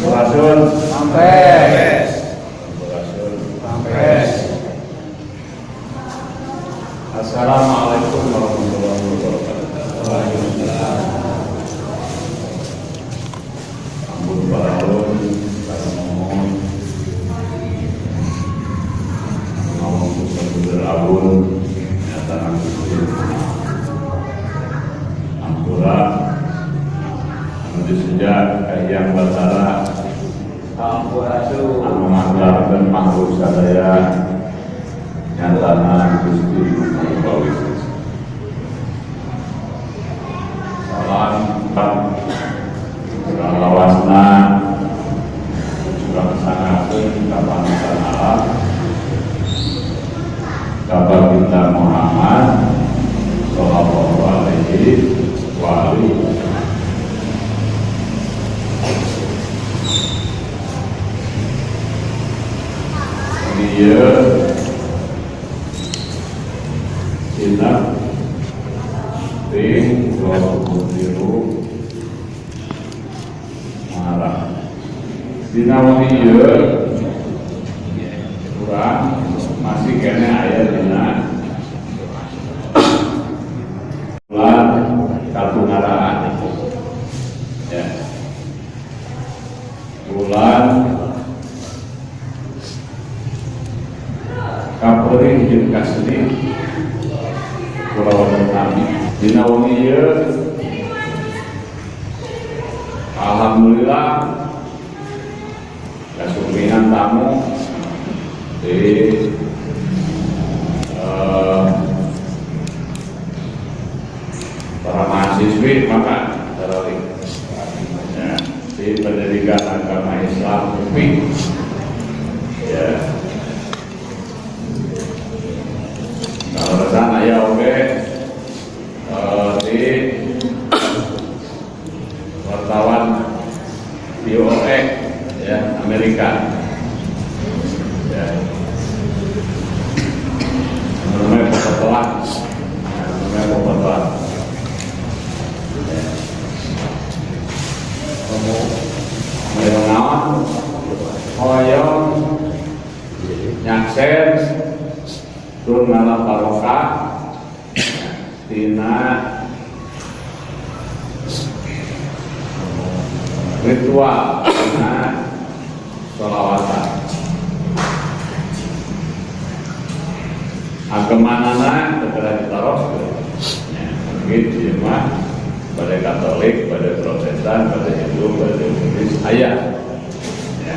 Sampurasun. Sampai. Sampurasun. Sampai. Assalamualaikum warahmatullahi wabarakatuh. Waalaikumsalam. Ampun baraun, karamohon, ngomong kusabudar abun, nyata angkusin, ampura, menuju sejak yang batara, Sampurasun. anu manglarkeun pangrup sadaya, nyatana Gusti Muhammad. Salam kurang lawasna kurang sangakeun ka panutan alam ka baginda Muhammad sallallahu alaihi wa alihi. Dia kita ting 20 marah dina wong ieu kurang masih kene aya dina bulan Katungaraan ya bulan Kapeuring jeung Kaseni Kulawan Kami dina wong ieu alhamdulillah kasumpingan tamu di para mahasiswi maka terorik ya, di pendidikan agama Islam UPI ya kalau sana ya oke di wartawan VOA ya Amerika ya namanya pepetuan kamu menawan hoyong nyaksen turun malam barokah tina ritual tina sholawatan agemanana kepada ditaros ya, mungkin cuma pada Katolik, pada Protestan, pada Hindu, pada Buddhis ayat ya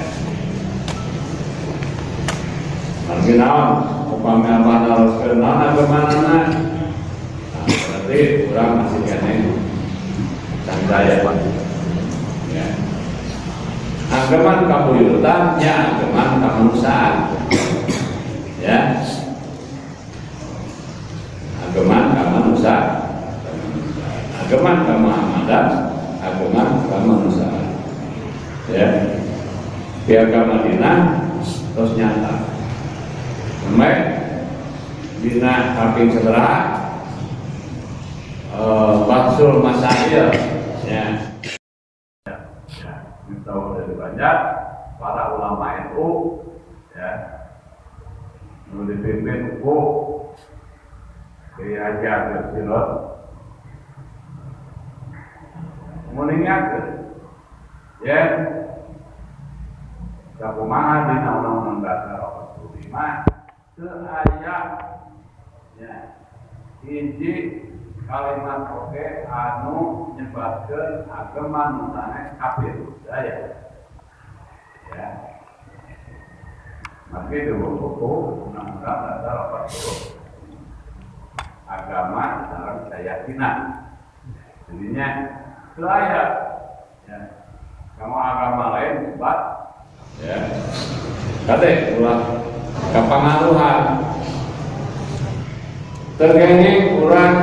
nanti naon upami apa harus kenal agemanana berarti kurang masih kene candaya ya ageman kabuyutan ya ageman kamanusiaan ya ageman kamanusiaan ageman kamahamatan ageman kamanusiaan ya di agama dina terus nyata sampai dina kaping seberapa Baksul Masail ya tahu dari banyak para ulama NU ya nulis pimpin UU Kiai Haji Abdul Silot mengingatkan ya sakumaha dina Undang-Undang Dasar 45 seayat ya hiji kalimat oke anu nyebatkeun agama nu sanes kafir budaya ya maka itu buku Undang-Undang Dasar 40 agama dalam keyakinan jadinya seayat ya kamu agama lain sebat ya kate ulah kepengaruhan terkini kurang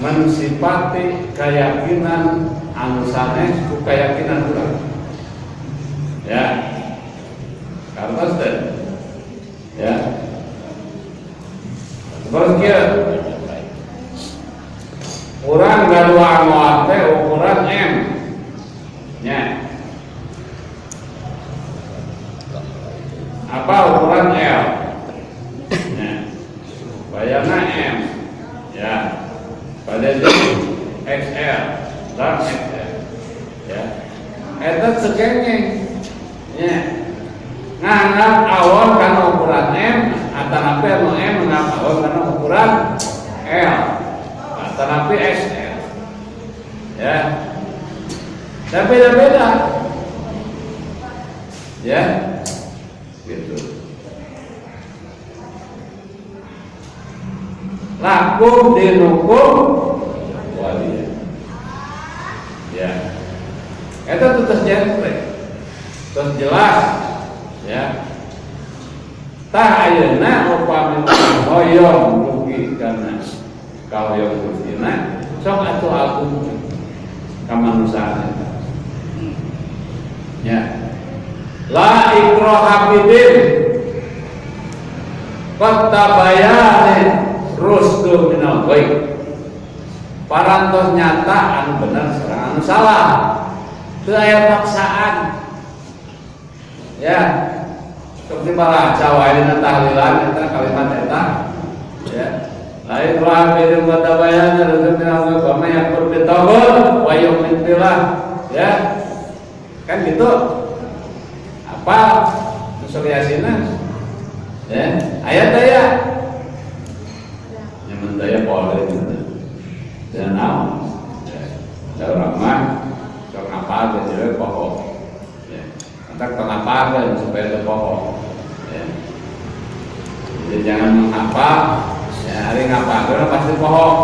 mensifati keyakinan anu sanes ku keyakinan kurang ya karena ya terus kia kurang gadua moal teh ukuran M nya apa ukuran L. Nah, bayarnya M. Ya, pada XL dan XL. Ya, itu segengeng. Ya, nganggap awal karena ukuran M, atanapi M nganggap awal karena ukuran L, atanapi XL. Ya, dan beda-beda. Ya, gitu. Lakum dinukum waliya. Ya, itu terus jentrek, terus jelas. Ya, tak ayeuna upami hoyong rugi karena kahoyong rustina sok atuh aku kamanusiaan. Ya, la ikraha fidin qad tabayyana rusdu minal ghayy. Parantos nyata anu bener sareng anu salah. Teu aya paksaan. Ya, seperti para Jawa ini tahlilan eta kalimat eta. Ya. Lain wa bidim wa tabayyana rusdu minal ghayy wa may yakfur bitawhid wa yu'min billah. Ya. Kan gitu. Apa usul Yasinna? Ya, ayat daya. Yang mendaya boleh gitu. Dan naon? Ya, orang mah sok ngapal jadi pokok. Ya. Entar ngapal kan supaya itu pokok. Ya. Jadi jangan menghafal, ya hari ngapal itu pasti pokok.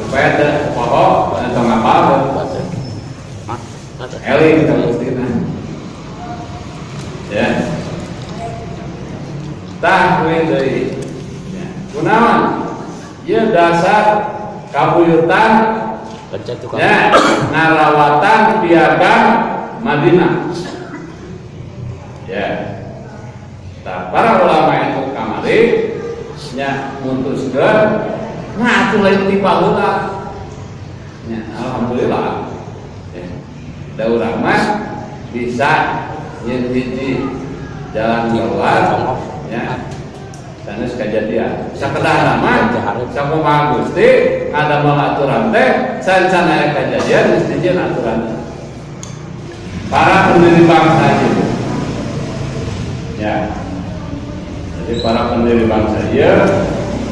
Supaya ada pokok, atau ngapal eling kita mustina. Ya, tahwil dari kunaon ya dasar kabuyutan ya ngarawatan piagam Madinah. Ya, para ulama itu kamari nya mutuskeun ngatu lain ti baheula. Ya, alhamdulillah. Ya, da urang mah bisa yen hiji jalan keluar ya sanes kejadian sakedah mah sakumaha Gusti ngadamel aturan teh sancan aya kejadian geus dijieun aturan para pendiri bangsa itu ya. Jadi para pendiri bangsa ieu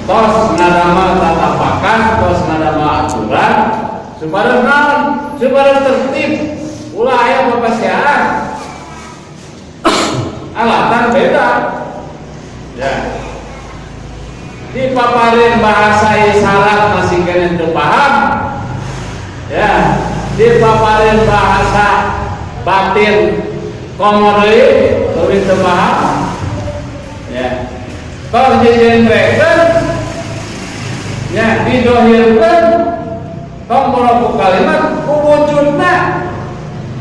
tos ngadamel tatapakan, tos ngadamel aturan supaya naon, supaya tertib ulah aya babasiaan alatan beda. Ya, di paparin bahasa isyarat masih kena teu paham. Ya, di paparin bahasa batin komo deui leuwih teu paham. Ya, kalau dijengrekeun ya didohirkeun tong moroku kalimat ku wujudna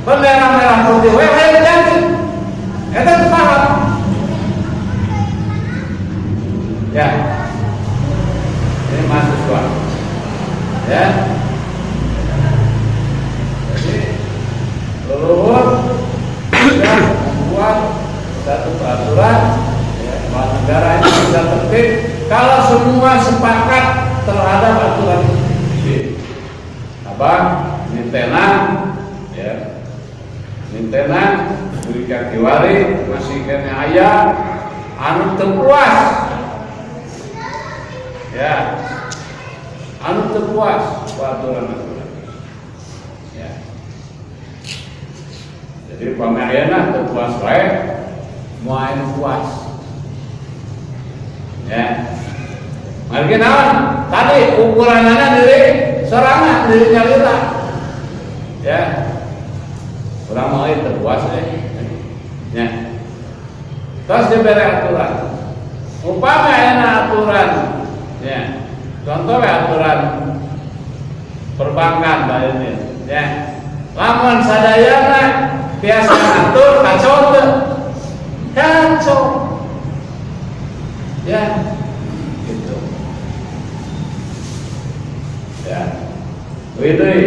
bendera merah putih we hayang janji. Eta paham. Ya. Ini mahasiswa. Ya. Jadi leluhur sudah membuat satu peraturan ya, bahwa negara ini bisa tertib kalau semua sepakat terhadap aturan ini. Apa? Nintenan ya. Nintenan beri kaki wari masih kena ayah anu teu puas ya, anu teu puas aturan ya. Jadi pamehna teu puas wae moal anu puas ya. Margi naon tadi ukuranana deui sorangan deui nyalira ya. Urang mau teu puas ya. Terus diberi aturan. Upama enak aturan, ya. Contoh aturan perbankan bayarnya, ya. Lamun sadayana biasa atur kacau teu? Kacau. Ya. Gitu. Ya. Deui.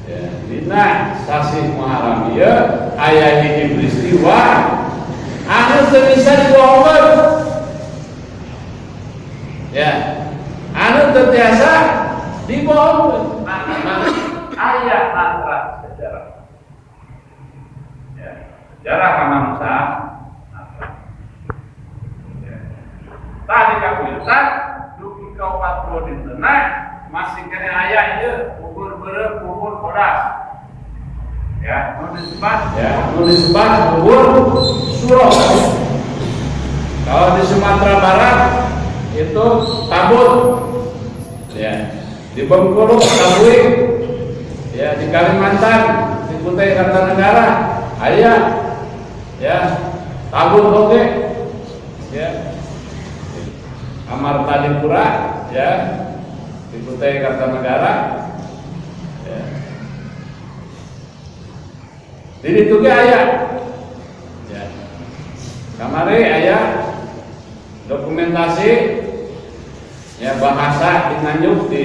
Ya, dina sasi Muharram ieu aya hiji peristiwa anu teu bisa dibohongkeun. Ya, anu teu tiasa dibohongkeun. Aya natra sejarah. Ya, sejarah kamangsa. Ya. Tadi kawitan dugi ka 40 dintenna masih kena aya ieu kubur beureum kubur kodas. Ya, nu disebut kubur Suro. Kalau di Sumatera Barat itu Tabut. Ya, di Bengkulu Tabuik. Ya, di Kalimantan, di Kutai Kartanegara aya ya Tabut oge. Ya. Amarta Dipura ya di Kutai Kartanegara. Ya. Di ditu ge aya. Ya. Kamari aya dokumentasi ya bahasa di Nganjuk di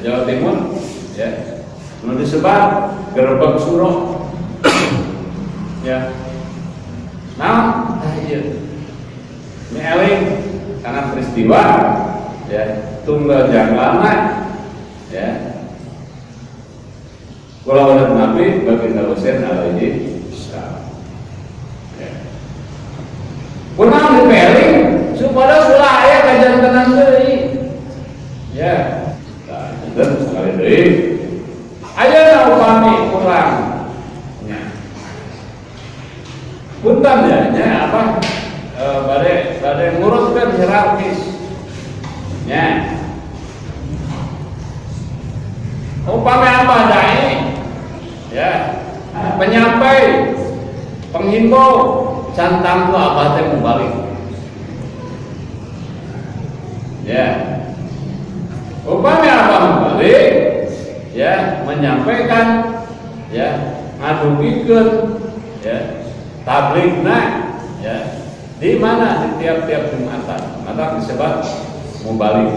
Jawa Timur ya. Nu disebar Gerbek Suro. Ya. Nah, ieu. Eling karena peristiwa ya tunggal janggalna ya kula udah Nabi baginda Husain alaihi salam. Ya. Kunaon dipeling supaya ulah aya kajantenan deui. Ya. Tah, bener sekali deui. Aya upami kurang. Ya. Punten ya apa? Bade nguruskan hierarkis. Ya. Upami apa dai? Ya. Penyampai, penghimbau, cantang tu abah teh membalik. Ya. Upami apa membalik? Ya, menyampaikan ya, ngadugikeun ya, tabligna ya. Di mana di tiap-tiap Jumatan, maka disebut mubalik.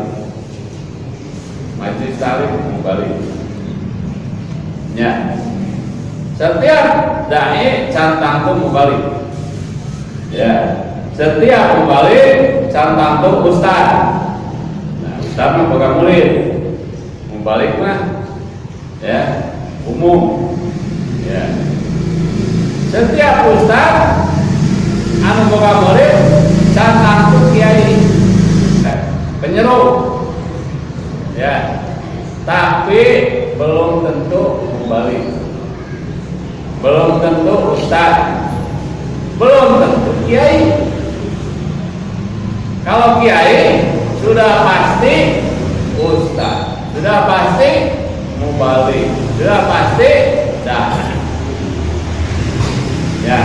Majelis taklim mubalik. Ya. Setiap dai cantang tu mubalik. Ya. Setiap mubalik cantang tu ustaz. Nah, ustaz mah boga murid. Mubalik mah ya, umum. Ya. Setiap ustaz anu boga murid cantang tu kiai penyeru. Ya. Tapi belum tentu mubalik. Belum tentu ustaz. Belum tentu kiai. Kalau kiai sudah pasti ustaz, sudah pasti mubalik, sudah pasti dai. Ya.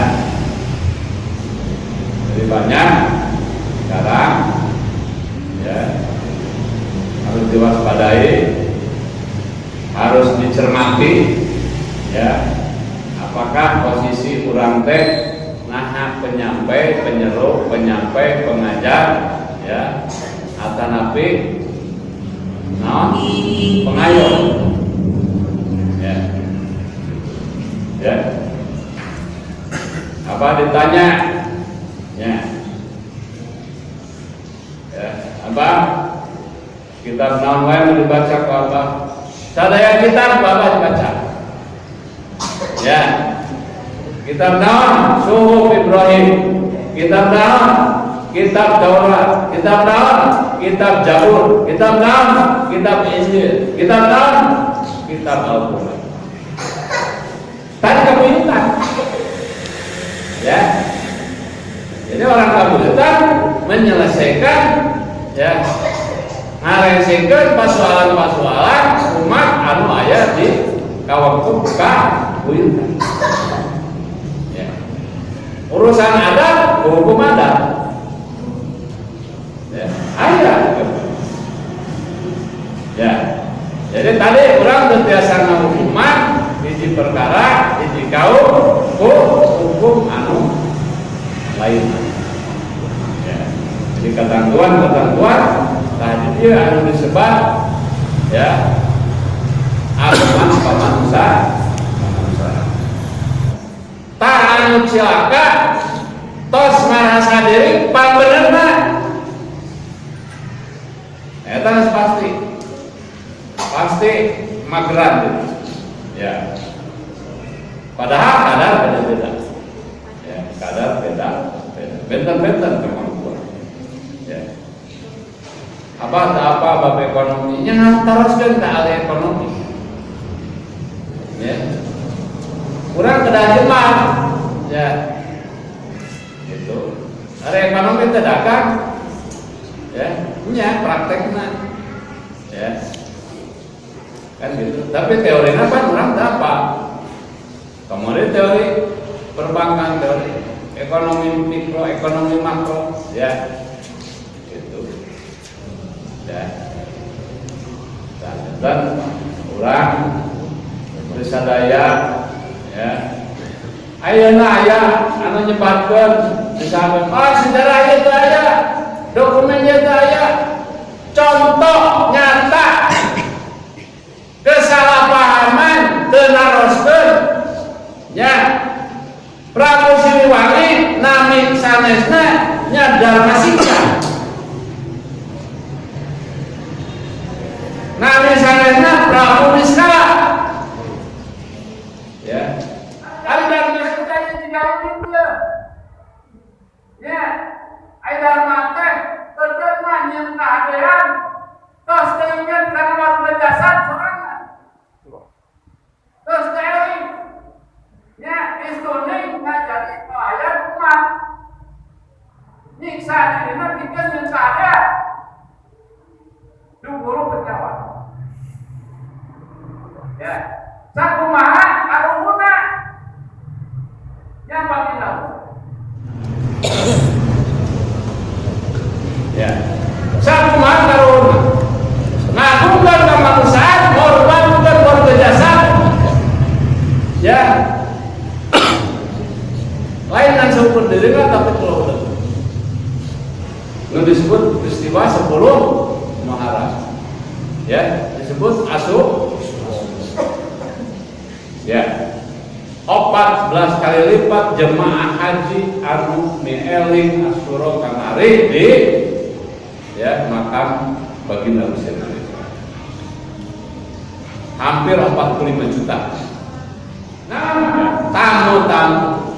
Jadi banyak sekarang ya harus diwaspadai, harus dicermati ya apakah posisi urang teh nah penyampai, penyeru, penyampai, pengajar ya atanapi naon pengayo ya ya apa ditanya ya ya apa kitab naon wae mau dibaca ku apa sadaya kitab Bapak dibaca ya kitab naon Suhuf Ibrahim, kitab naon kitab Taurat, kitab naon kitab Zabur, kitab naon kitab Injil, kitab naon kitab Al-Qur'an. Tadi kebutuhan ya. Jadi orang kebutuhan menyelesaikan ya ngaresikeun persoalan-persoalan umat anu aya di kawangku ka buyutan. Ya. Urusan adat, hukum adat. Ya, aya. Ya. Jadi tadi orang biasa ngahukuman hiji perkara, hiji kaum ku hukum anu lain. Ya. Jadi ketentuan tadi dia anu disebut ya aman pamanusa tak anu cilaka tos merasa diri pan bener mah eta pasti mageran gitu. Ya. Padahal kadar beda-beda. Ya, kadar beda. Benten-benten kemampuan. Ya. Apa bab ekonominya ngantaroskeun ka ahli ekonomi. Ya. Kurang kedah jelas. Ya. Gitu. Ahli ekonomi teh dagang. Ya, nya praktekna. Ya. Kan gitu. Tapi teorinya kan orang dapat. Kemudian teori perbankan, teori ekonomi mikro, ekonomi makro, ya, gitu. Ya. Dan orang bersadaya, ya. Ayeuna aya anu nyebatkeun misalkan, sejarah ieu teh aya, dokumen ieu teh aya, contoh nyata kesalahpahaman teu naroskeun nya Prabu Siliwangi nami sanesna nya Dharma Siksa, nami sanesna Prabu Niskala. Ya, ari Dharma Siksa digawe teh ya ai Dharma teh teu mah nyeun kahadean tos teu inget kana warga jasad sorangan tos teh ya istune ngajari pelayan umat nyiksa dirinya bikin yang sada duguru kecewa ya sakumaha aruhuna yang bagi tahu ya sakumaha aruhuna ngagungkan kemanusiaan ngorbankan warga jasad ya lain yang seukur diri lah tapi kalau udah disebut peristiwa 10 Muharram ya disebut asuh ya 14 kali lipat jemaah haji anu mieling asyura kamari di ya makam baginda Rasulullah hampir 45 juta. Nah, tamu-tamu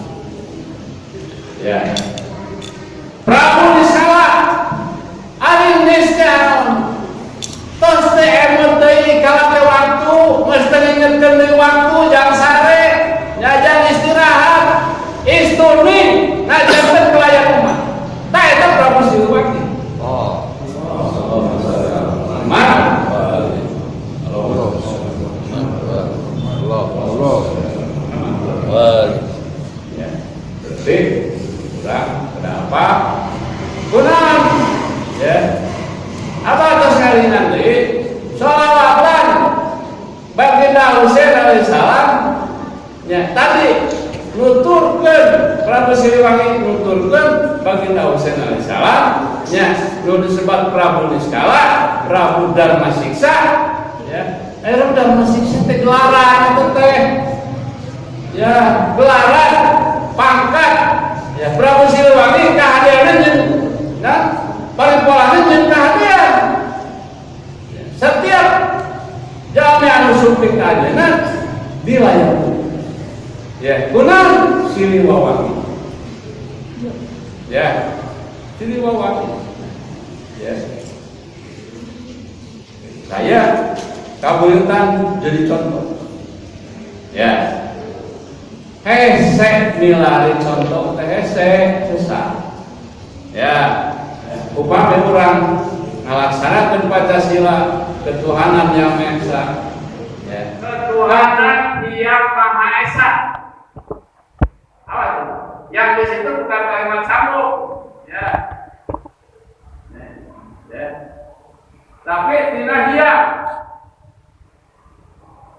ya Prabu Niskala ari niscaya tos teh emot deui kala teh waktu geus teu ngingetkeun deui waktu jang sare nyajang istirahat istuni ngajakeun pelayan umat tah eta Prabu Siliwangi kenapa? Gunaan, ya. Apa atas kali nanti? Sholawatan baginda Husain alaihissalam. Ya, tadi nuturkeun Prabu Siliwangi nuturkeun baginda Husain alaihissalam. Ya, nu disebut Prabu Niskala, Prabu Dharma Siksa. Ya, Prabu Dharma Siksa teh gelaran itu teh. Ya, gelaran pangkat. Ya, Prabu Siliwangi kahadeanna nyeun nah paripolana nyeun kahadean. Setiap jalmi anu suping kahadeanna dilayani. Ya, kunaon Siliwangi. Ya, Siliwangi. Ya. Saya kabuyutan jadi contoh. Ya. Hese nilari contoh teh hese susah. Ya, upami urang ngalaksanakeun Pancasila ketuhanan yang Maha Esa. Ya. Ketuhanan yang Maha Esa. Apa itu? Yang di situ bukan kalimat sambung. Ya. Ya. Tapi tidak yang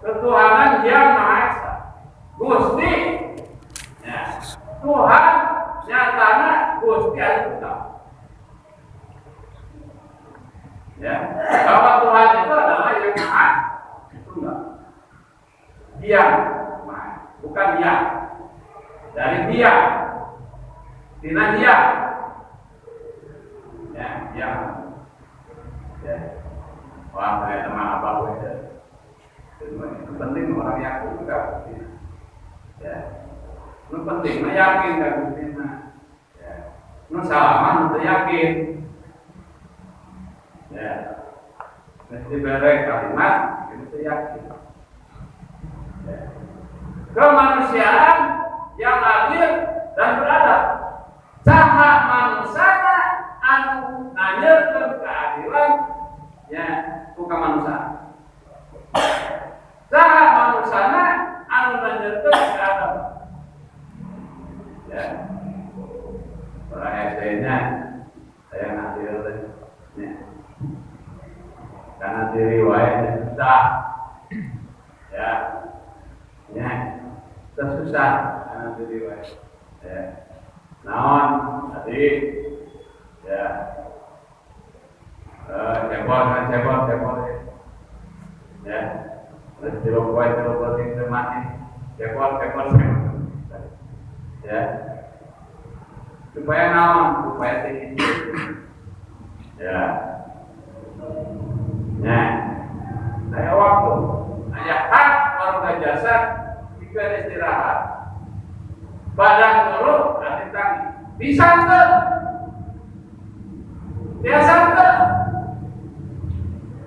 ketuhanan yang Maha Esa. Gusti, ya, Tuhan nyatana Gusti anu tunggal. Ya, bahwa Tuhan itu adalah yang Maha Tunggal. Dia, bukan dia. Dari dia, tina dia. Ya, ya. Ya. Wah, saya teman apa gue. Itu penting orang yakin enggak Gusti. Ya. Itu penting yakin enggak Gusti. Ya. Nu salaman teu yakin. Ya. Mesti bere kalimat itu yakin. Ya. Kemanusiaan yang adil dan beradab. Saha manusana anu nanyeurkeun keadilan ya ku kamanusiaan. Saha manusana anu nanyeurkeun keadilan. Ya. Orang SD-nya saya ngadil ya. Karena diriwayatnya susah. Ya. Ya. Susah karena diriwayat. Ya. Naon tadi ya cebol ya terus jeruk itu mati cebol ya supaya naon supaya tinggi ya saya waktu ayah hak warga jasa jika istirahat badan turun hati tangi bisa enggak biasa enggak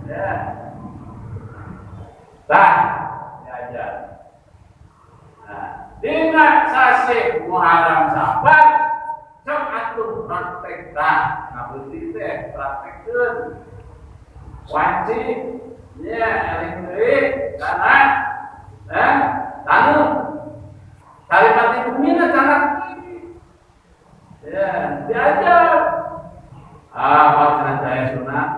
ya diajar dina sasih Muharram Sabar sok atuh praktek ngabeuli teh praktekkeun wajib ya eling deui kana tanu kalimat bumina cara ya diajar wacana saya sunat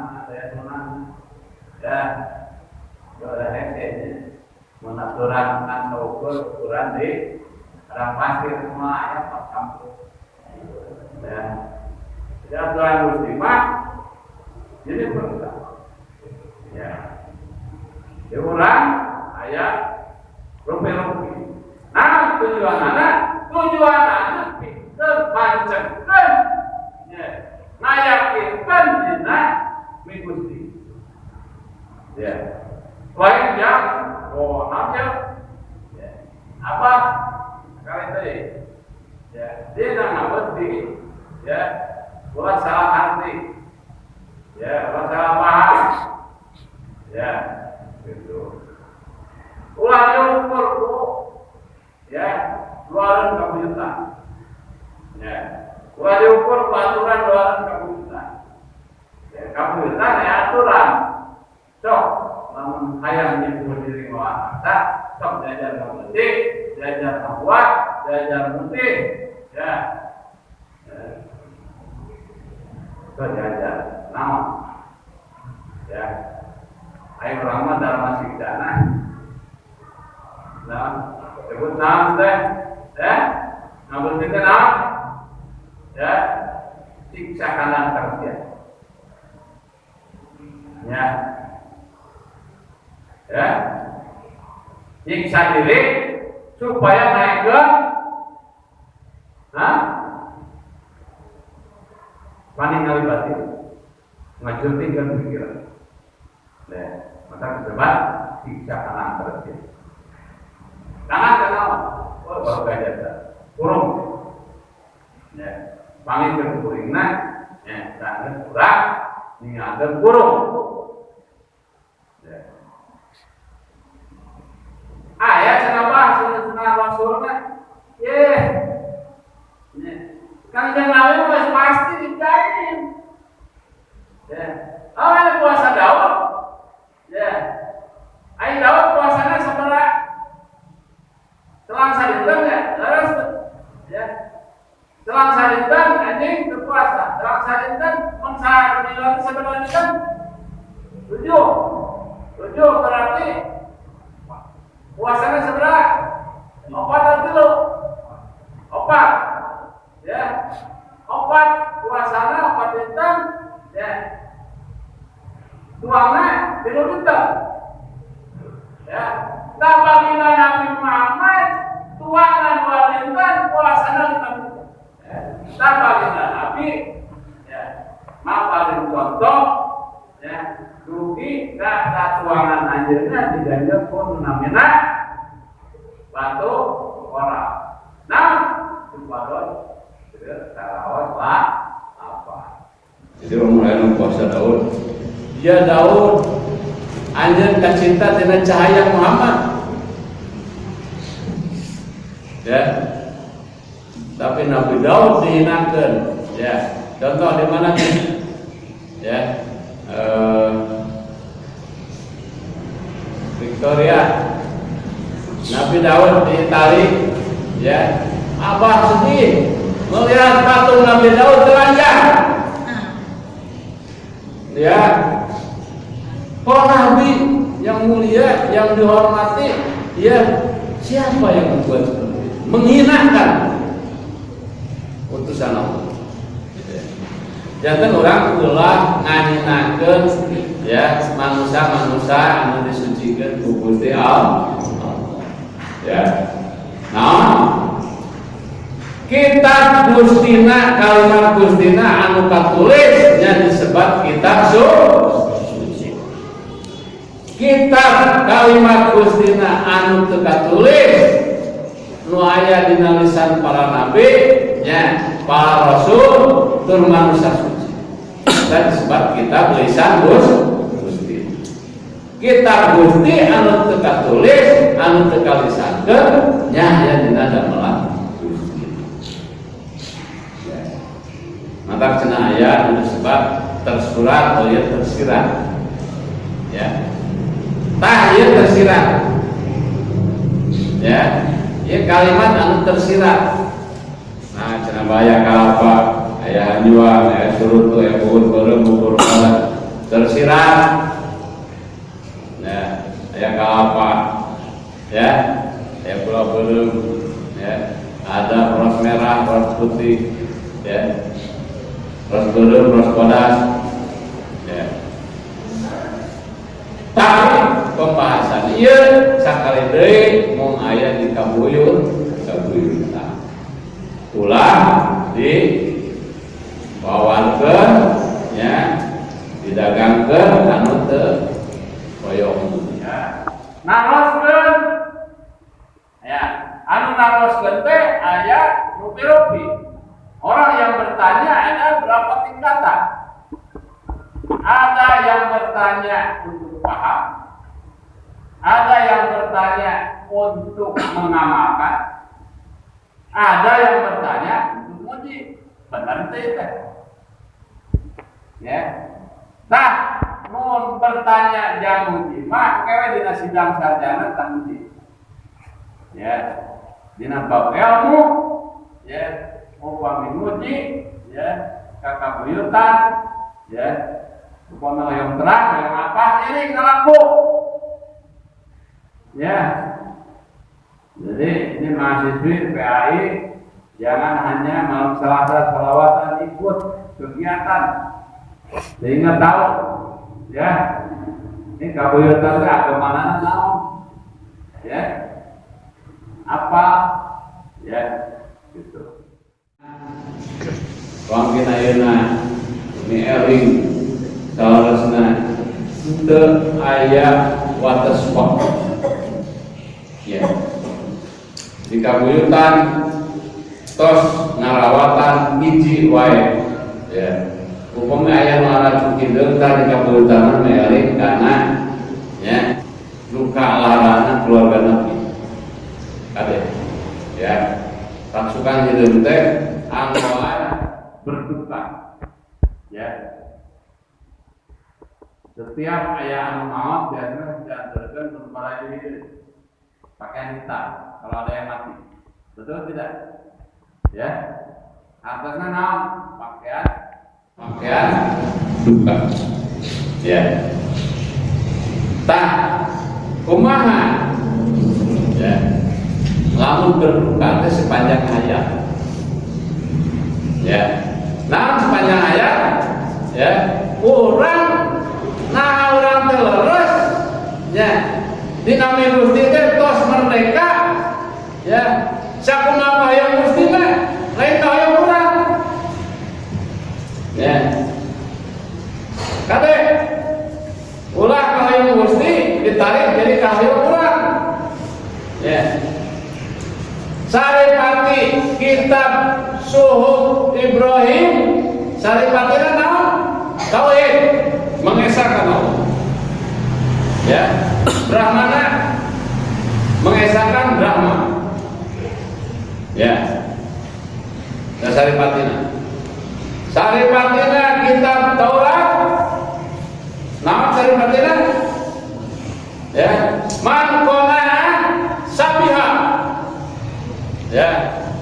ya ada heknya menaturan kan ukuran di orang pasir semua ayat pas kampus ya jadi aturan muslimah jadi berusaha ya di orang ayat rupi nah tujuan anak terpanjangkan ya ngayakinkan dina migusti ya lain yang namanya ya apa kali tadi ya dia ngabdi ya ulah salah arti ya ulah salah paham ya gitu ulah diukur ya luaran kebutuhan ya ulah diukur aturan luaran kebutuhan ya kebutuhan ya aturan sok namun hayang nyebut diri ngawasa sok diajar ngabetik diajar ngabuat diajar mutih ya sok diajar naon ya ayo rahmat dalam sikdana nah sebut naon teh ya ngabetik teh naon ya siksa kanan terus ya nyiksa diri supaya naik ke paning ngalibatin ngajurtingkan pikiran maka disebut siksa kanan terus kanan kenapa? Baru gajah kurung pangin ke kuringna tangan kurang ningakeun kurung ayat kenapa sunnah rasulna kan jangan wis pasti dijamin awal puasa Daud ayo Daud puasanya sabaraha selang sadinten terus selang sadinten anjing berpuasa selang sadinten mun sadinten sebenarnya 7 berarti puasanya seberapa? 4 atau 4 ya 4 puasanya 4 dinten ya tuangnya 3 dinten ya tambah gila Nabi Muhammad tuangnya 2 dinten puasanya 5 dinten tak Jadi mulai puasa Daud. Ya Daud, anjeun kacinta tina cahaya Muhammad. Ya. Tapi Nabi Daud dihinakeun. Ya. Contoh di mana nih? Ya. Victoria. Nabi Daud ditarik, ya. Abah sedih melihat patung Nabi Daud telanjang. Ya. Kok Nabi yang mulia, yang dihormati, ya siapa yang membuat seperti itu? Menghinakan utusan Allah. Jangan orang ulah ngahinakeun ya manusia-manusia anu disucikeun ku Gusti Allah. Ya. Nah, kitab Gustina, kalimat Gustina anu katulis nya disebut kitab suci. Kitab kalimat Gustina anu teu katulis nu aya dina lisan para nabi nya para rasul tur manusia suci. Dan disebut kitab lisan Gusti. Kitab Gusti anu teu katulis anu teu kalisankeun nya aya dina damelan Gusti. Maka cenah aya anu disebut tersurat atau ya tersirat. Ya. Tah ieu tersirat. Ya. Ieu kalimat anu tersirat. Nah, cenah baya kalapa, aya hanjuang, aya surutu, aya bukur beureum, bukur bala tersirat. Ya, aya kalapa. Ya. Aya pulau beureum, ya. Ada ros merah, ros putih, ya. Ros beureum, ros podas. Ya. Tapi pembahasan ieu sakali deui mung aya di kabuyut ulah di bawakeun ya didagangkeun anu teu hoyong ya naroskeun ya anu naroskeun teh aya rupi-rupi. Orang yang bertanya ada berapa tingkatan? Ada yang bertanya untuk paham, ada yang bertanya untuk mengamalkan, ada yang bertanya untuk menguji. Benar itu ya. Nah, mun bertanya jang uji mah kewe dina sidang sarjana tang uji. Ya. Dina bab ilmu ya, upami nguji ya, kakabuyutan ya. Upama yang terang yang apa ini ngalaku. Ya. Jadi ini mahasiswi PAI jangan hanya malam Selasa sholawatan ikut kegiatan sehingga tahu ya ini kabuyutan teh agama naon ya apa ya gitu. Wangkin ayeuna ini eling salasna teu aya wates waktu ya. Di kabuyutan tos ngarawatan hiji wae ya upami aya nu aracuk kideung tah di kabuyutan meeling kana ya luka larana keluarga Nabi kade ya taksukan hideung teh anu berduka ya setiap aya anu maot biasanya diantarkeun untuk para diri pakaian hitam kalau ada yang mati, betul tidak? Ya, atasnya naon? Pakaian duka. Ya. Tah, kumaha? Ya. Lamun berduka itu sepanjang hayat. Ya. Nah sepanjang hayat, ya. Orang teh leres, ya. Dinami Gusti teh tos merdeka ya sakumaha hayang Gusti mah lain ka hayang urang ya kade ulah ka hayang Gusti ditarik jadi ka hayang urang ya saripati kitab Suhuf Ibrahim saripatina naon tauhid, mengesahkan Allah. Ya, Brahmana mengesahkan Brahma. Ya, dan Saripatina. Saripatina kitab Taurat. Nama Saripatina? Ya, man qana'a sabiha. Ya,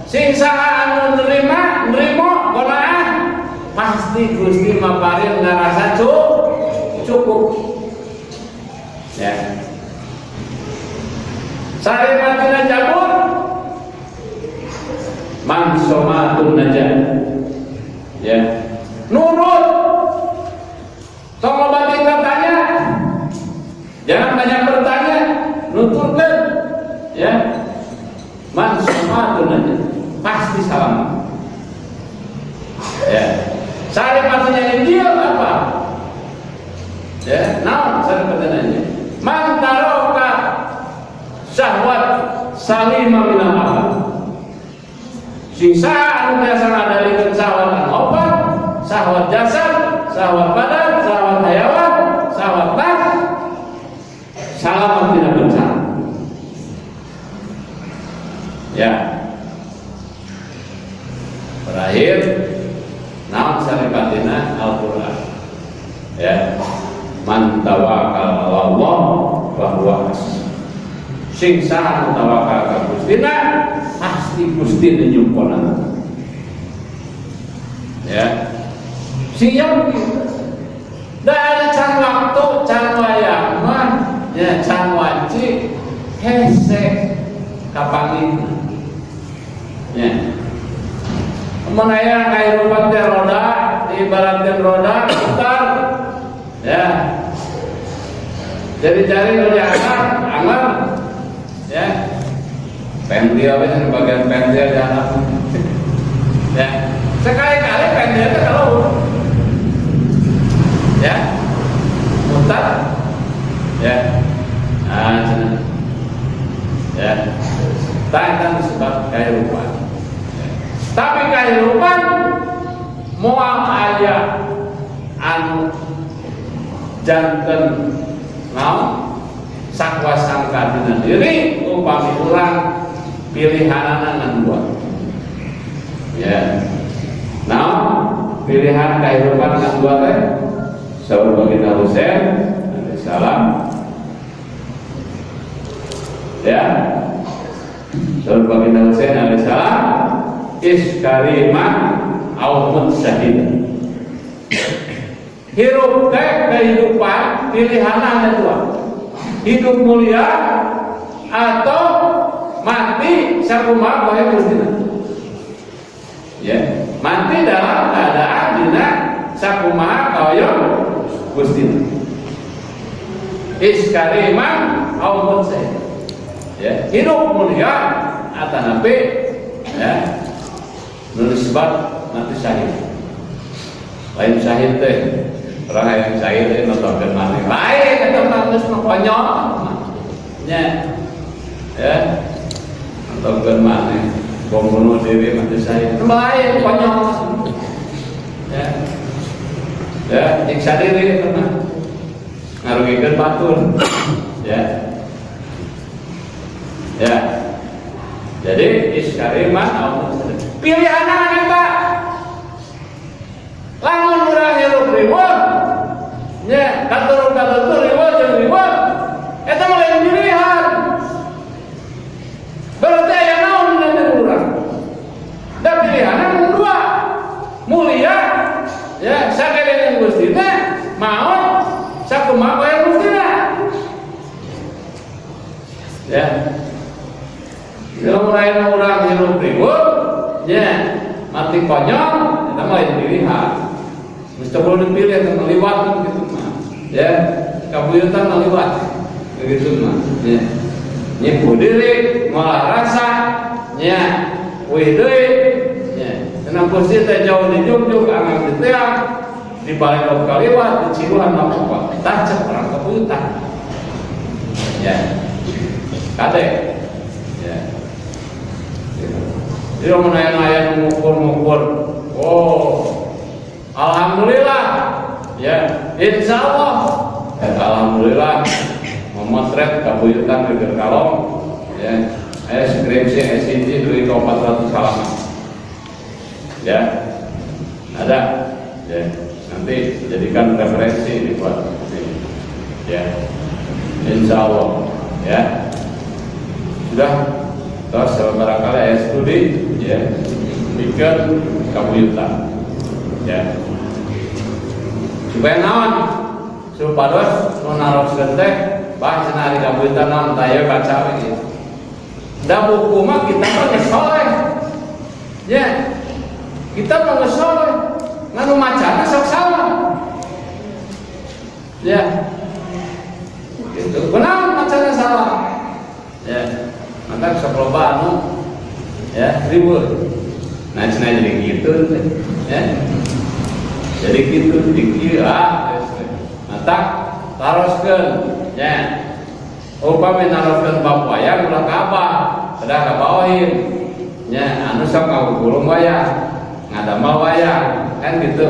sing saha anu nerima qana'a pasti Gusti maparin ngarasa cukup. Ya. Saripatina Jabur man somatun najah. Ya, nurut. Tolong batin tanya, jangan banyak bertanya, nuturkan. Ya, man somatun najah, pasti salam. Ya, Saripatinya Injil apa? Ya, naon Saripatinya? Man taroka syahwat salima minal abad. Sisa anu biasa ngadalikeun syahwat anu opat, syahwat jasad, syahwat badan, syahwat hayawan, syahwat nafs, selamat tidak bencana. Ya. Terakhir, naon Saripatina Al-Qur'an. Ya. Man tawakkal 'ala Allah fa huwa hasbuh. Sing saha tawakal ka Gustina pasti Gusti nyumpulna. Ya. Siap gitu. Da ada can waktu, can wayang mah, ya can waci hese kapangin. Ya. Menaya kahirupan teh roda, ibaratkeun roda putar. Ya. Jadi cari roda anggar. Ya, pentil itu bagian pentil di atas. Ya, sekali-kali pentil itu kalau ya mutar, ya, ya, tak disebut kehidupan. Ya. Tapi kehidupan moal aya anu janten naon sakwa sangka dina diri upami urang pilihanana ngan dua. Ya. Nah, pilihan kehidupan ngan dua teh saur baginda Husain alaihi salam. Ya. Saur baginda Husain alaihi salam iskariman au mutsahid. Hirup teh kehidupan pilihanana dua. Hidup mulia atau mati sakumaha bae Gustina. Ya, mati dalam keadaan dina sakumaha kaya Gustina. Iskariman au mutsahid. Ya, hidup mulia atanapi ya nulis sebab mati syahid. Lain syahid teh orang yang syahid itu nonton mati. Lain kata bagus konyol. Ya. Ya. Nonton mati. Bom bunuh diri mati syahid. Lain konyol. Ya. Ya, nyiksa diri pernah. Ngarugikeun batur. Ya. Ya. Jadi iskariman au pilihanna eta. Lamun urang hirup reward, nya katurun reward jeung reward, eta mah lain pilihan. Berarti aya naon dina diri urang? Da pilihanna mun dua, mulia, ya sakedeung Gustina, maot sakumaha bae Gustina. Ya. Lamun lain urang hirup reward, nya mati konyol, eta mah lain pilihan. Mesti perlu dipilih atau ngeliwat gitu mah, ya kabuyutan ngeliwat, begitu mah, ya nyipu diri, ngolah rasa, ya wih deui, ya tenang Gusti teh jauh di Jogja, angkat di tiang, di balik kaliwat, di Ciluan apa, tacep orang kabuyutan, ya kade, ya, jadi menayang-nayang mengukur, oh. Alhamdulillah ya insya Allah alhamdulillah memotret kabuyutan Geger Kalong ya skripsi SIT dari 400 halaman ya ada ya nanti jadikan referensi ini buat ini ya insya Allah ya sudah terus barangkali ya studi ya bikin kabuyutan ya supaya naon supados menaruh sedentek bah cenah di kabuyutan naon taya baca gitu da buku mah kita mah soleh ya kita mah soleh nganu macana sok salah ya gitu benar macana salah ya mantap sok loba anu ya ribut nah cenah jadi gitu ya jadi gitu dikira mantap taroskeun ya upami naroskeun bab wayang ulah ka abah udah kabawain ya anu sok ngagulung wayang ngadamal wayang kan gitu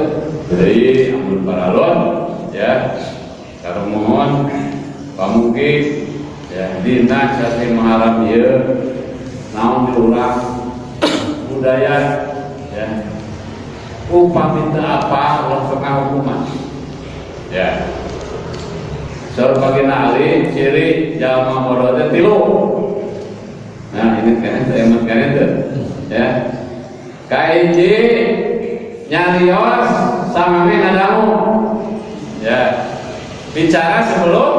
dari ampun paralon ya karo mohon pamugi ya dina sasi maharam ieu naon diulang budaya ya upami teu apa ulah sok ngahukuman ya saur bagina ali ciri jalma bodoh teh 3. Nah ini kayaknya saya emat kayaknya tuh ya kaiji nyarios samami ngadamu ya bicara sebelum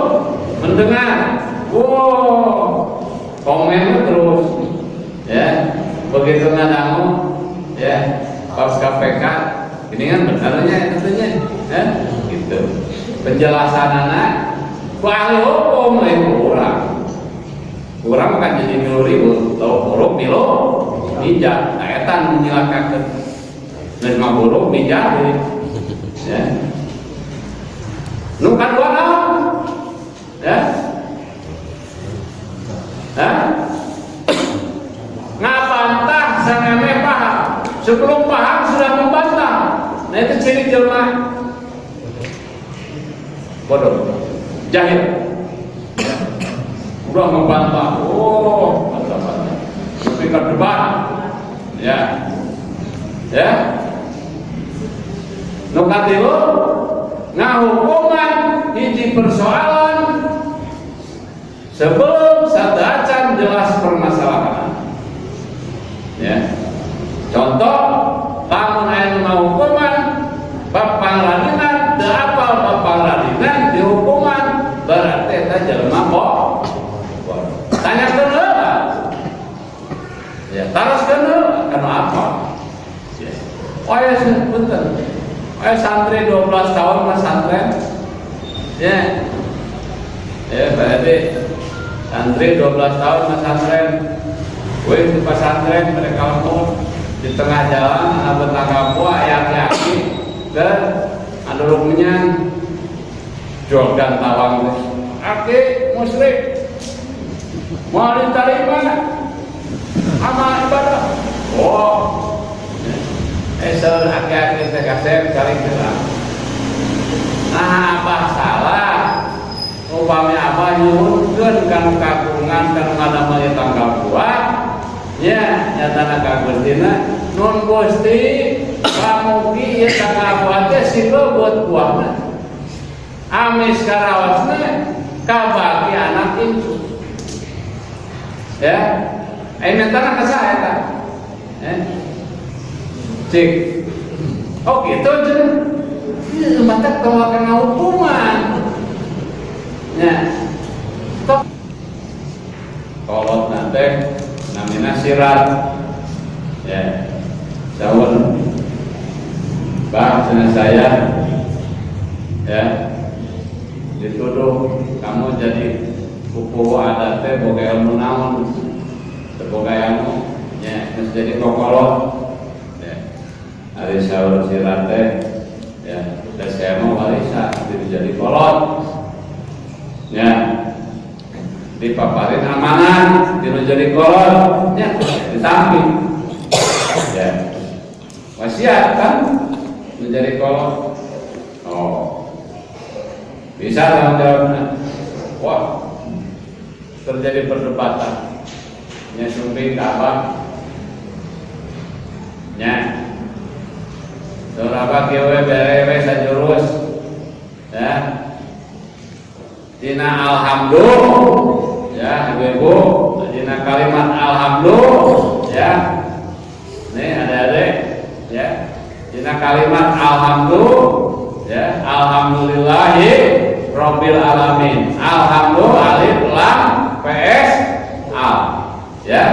mendengar komen terus ya begitu ngadamu ya pas KPK ini kan benarnya tentunya ya gitu penjelasan anak ahli hukum kurang kan jadi nyuri tau buruk milo bijak etan menyilakakan dan buruk bijak ya nu kadua naon ya ngabantah sangame paham sebelum paham sudah membantah nah itu ciri jelma bodoh jahil udah membantah bantah tapi debat ya nu katilu ngahukuman hiji persoalan sebelum sadacan jelas permasalahan ya contoh lamun aya ngahukuman bab pangradinan teu apal bab pangradinan dihukuman berarti eta jelema tanya kenapa ya taras kenapa karena apa ya. Oh ya sebentar santri 12 tahun pesantren ya berarti santri 12 tahun pesantren gue di pesantren mereka kampung di tengah jalan anak betangga buah ayat-ayat ke ada rumahnya jual dan tawang aki musyrik mau diterima amal ibadah esel aki-aki teh kasep cari gerak nah apa salah upami apa nyuhunkeun kana kagungan kana ngadamel tangga buah ya nyatana ka Gustina nun Gusti pamugi ieu tangga buah teh silebet buahna amis karawasna kabagi anak incu ya mentana ka saha eta cik oh gitu aja ieu mata kalau kena hukuman ya stop kolot nanti namina sirat ya sawun bahasanya saya ya dituduh kamu jadi kupu adat teh boga ilmu naon boga ilmu ya harus jadi kokolot ya hari sahur sirat teh ya dan saya mau warisan jadi kolot ya dipaparin amanah jadi kolot ya ditampi ya wasiat kan menjadi kolot oh Bisa tanggung jawabnya. Wah, terjadi perdebatan. Nya sumping ke abah. Nya. Saudara abah kieu berewe sajurus. Ya. Dina alhamdulillah, ya ibu-ibu, dina kalimat alhamdulillah, ya. Nih adik-adik, ya. Dina kalimat alhamdulillah, ya. Alhamdulillahi Rabbil alamin. Alhamdulillah alif lam ps al. Ya.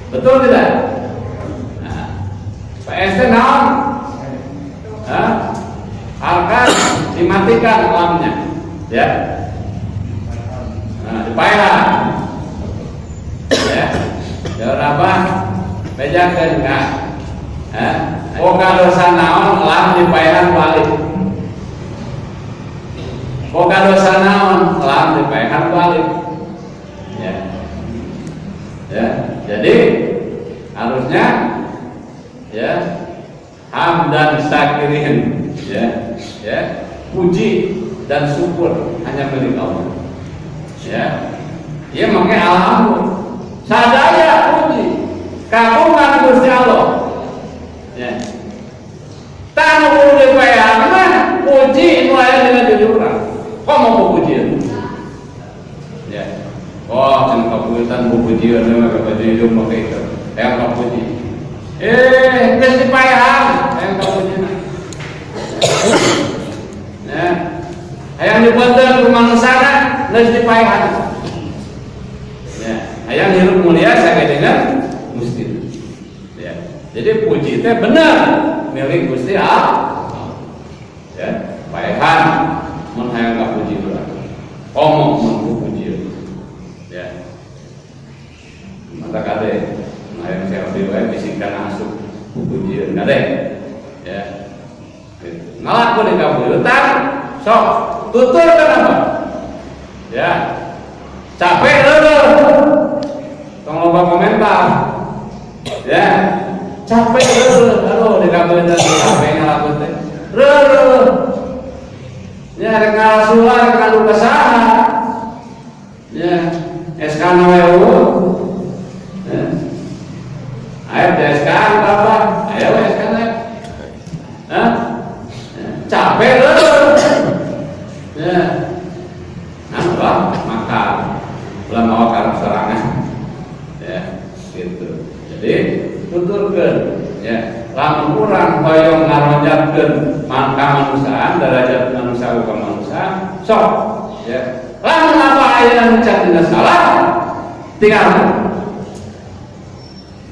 Betul tidak? Nah, ps itu naon? Hah? Akan dimatikan lamnya. Ya. Nah, dipaehan. Ya. Jangan apa? Bejakeun ka. Boga dosa naon lam dipaehan balik. Boga dosa naon lam dipaehan balik. Ya. Ya. Jadi harusnya ya hamdan syakirin, ya. Ya. Puji dan syukur hanya milik Allah. Ya, ya makanya alhamdulillah. Sadaya puji, kagungan Gusti Allah. Ya, tanpa perlu dibayar mah puji itu aya dina jujuran. Kok mau puji? Ya, oh yang kapujian pujian mah kapujian itu mah itu. Yang kapuji. Geus dipayahan, yang kapujian. Ya. Hayang dibantu ke manusia geus dipaehan. Ya, hayang hirup mulia sagedengan Gusti. Ya. Jadi puji teh bener milik Gusti Allah. Ya, paehan mun hayang kapuji urang. Omong mun puji. Ya. Mata kade hayang selfie wae bisikan asup pujian kade. Ya. Ngalaku di kabulutan sok tutur kenapa? Ya, capek leuleul. Tong loba komentar. Ya, capek leuleul. Aduh, di kabeutan capek ngalakeun teh. Leuleul. Ya, rek ngalasula rek ngadu kasaha. Ya, SK na we eueuh. Ya. Aya SK apa? Aya we SK na. Hah? Capek leuleul. Ya, apa? Maka ulah mawa karep serangan. Ya, gitu. Jadi tuturkeun, ya. Lamun urang hoyong ngaronjatkeun mangka manusiaan, derajat manusia ka manusia, sok. Ya. Lamun apa aya anu dina salah, tinggalkeun.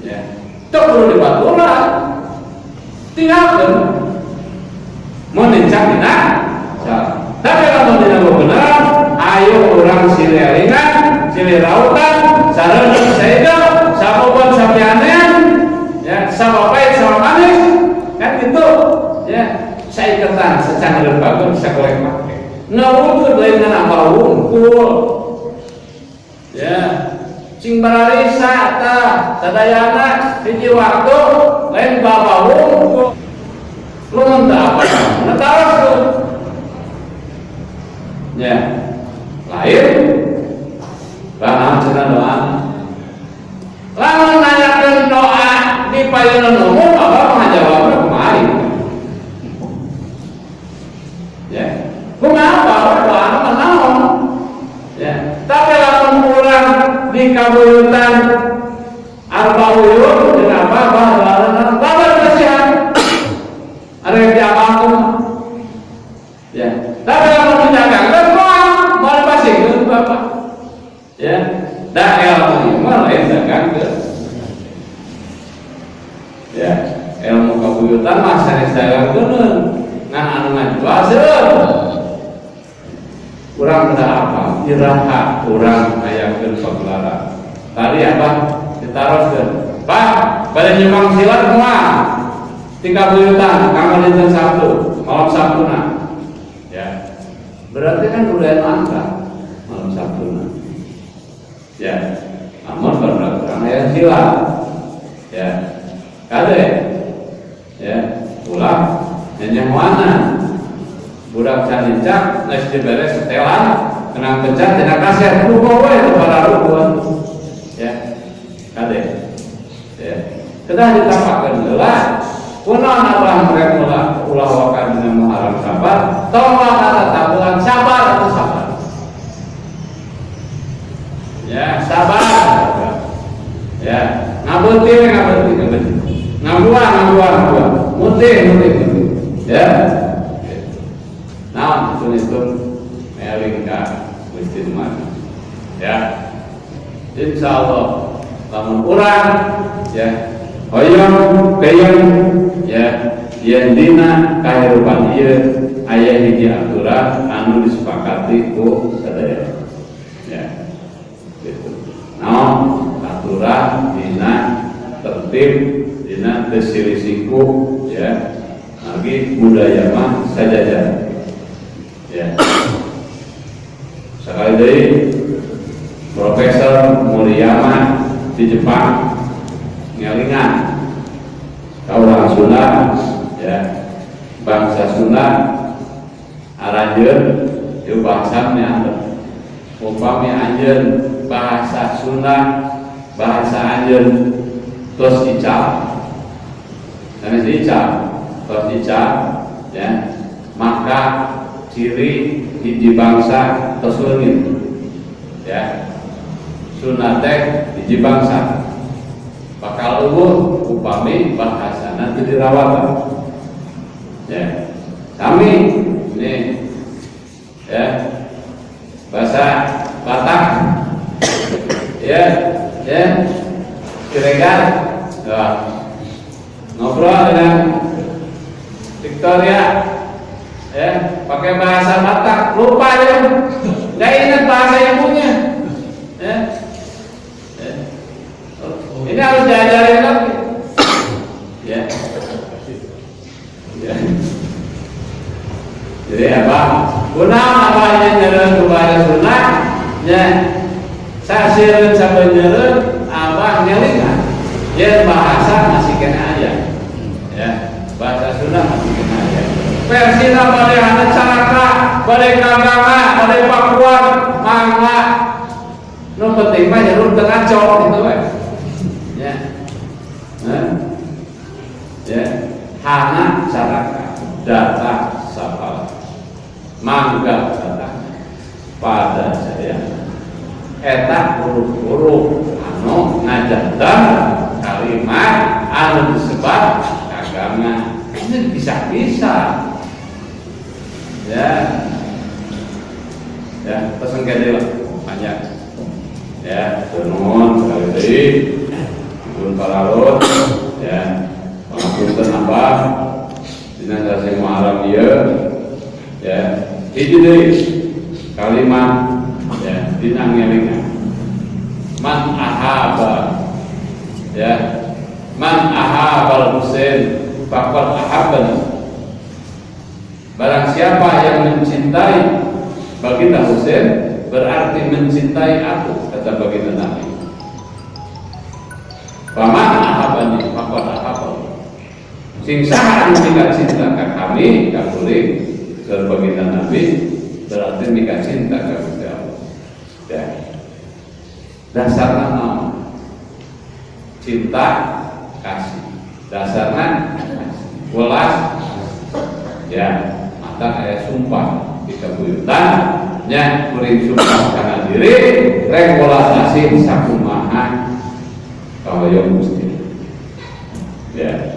Ya. Teu perlu dibaturan. Tinggalkeun. Mun dicak dina salah. Tapi kalau tidak benar, ayo orang silelingan, silirautan, sarana sehingga sapoban sapianean, ya, sapapait, sapamanis, kan gitu, ya, saya iketan secara lembaga bisa golek pakai. Ngawungkeun lain dengan apa wungkul, ya, cing bararisa tadayana hiji waktu lain bawa wungkul, lu mentah apa? Netaros tuh. Ya, lahir bahkan cenah doa. Lamun nanyakeun doa di payeunan umum, apa ngajawabna kumaha? Ya, kumaha doa mah naon? Ya, tapi lamun urang di kabulutan arba'uyun dengan apa baharan babar kasihan. Ada yang diapakan? Ya, tapi lamun dijaga Bapak, ya, dah ilmu mah lain dagang ke, ya, ilmu kabuyutan mah sanes dagang keun, ngan anu ngajual seueur. Urang teh apa? Iraha urang ngayakeun pagelaran. Tadi apa? Ditaroskeun. Pak, bade nyumbang silat kumaha? Ti kabuyutan kamar dinten Sabtu, malam Sabtuna. Ya. Berarti kan budaya langka. Malam Sabtu, ya, namun berperang yang sila, ya, kade, ya, ulang, yang mana, budak canicak geus diberes setelan kenang pencet dina kaset ruko we para rukuan ya kade ya kedah ditapakeun heula kunaon abah merek ulah wakan dina Muharram sabar tolong kata bulan sabar atau sabar ya sabar ya ngabeunti ngabuah mutih ya nah itu meling ka Gusti Tuhan ya insyaallah lamun urang ya hoyong ya yen dina kahirupan ieu aya hiji aturan anu disepakati ku sadaya ya gitu naon aturan dina tertib dina tesilisihku ya lagi budaya mah sajaja ya sekali deui Profesor Mulyama di Jepang ngelingan kaurang Sunda ya bangsa Sunda aranjeun ieu bangsa nya upami anjeun bahasa Sunda bahasa anjeun tos ical sanes ical tos ical ya maka ciri hiji bangsa tos leungit ya Sunda teh hiji bangsa bakal eueuh upami bahasana teu dirawatan ya kami ini ya bahasa Batak ya Ciregan ya ngobrol dengan Victoria ya pakai bahasa Batak lupa ya nggak ingat bahasa ibunya ya ini harus diajarin lagi ya jadi apa kunaon apa yang nyeureun ku bahasa Sunda ya sasieun sabeuneureun abah ngelingan yen bahasa masih kena aya ya bahasa Sunda masih kena aya versina bade hana caraka bade kaganga bade pakuan mangga nu penting mah jalur teu ngacok gitu we ya ya hana caraka data sapal mangga data pada saya eta huruf-huruf anu ngajantan kalimat anu disebat agama ini bisa ya pesen gede lah banyak ya nuhun sekali deui nuhun paralot ya pangapunten abah dina sasi Muharram ieu ya hiji deui kalimat ya dina ngelingan man ahaba ya man ahabal Husain faqad ahabbani barang siapa yang mencintai baginda Husain berarti mencintai aku kata baginda Nabi paman ahabani faqad ahabbani sing saha anu mika cinta ka kami ka kuring keur baginda Nabi berarti mika cinta ka Gusti Allah ya dasarna naon cinta kasih dasarna welas ya mata aya sumpah di kabuyutan nya kuring sumpah kana diri rek welas kasih sakumaha kahoyong Gusti ya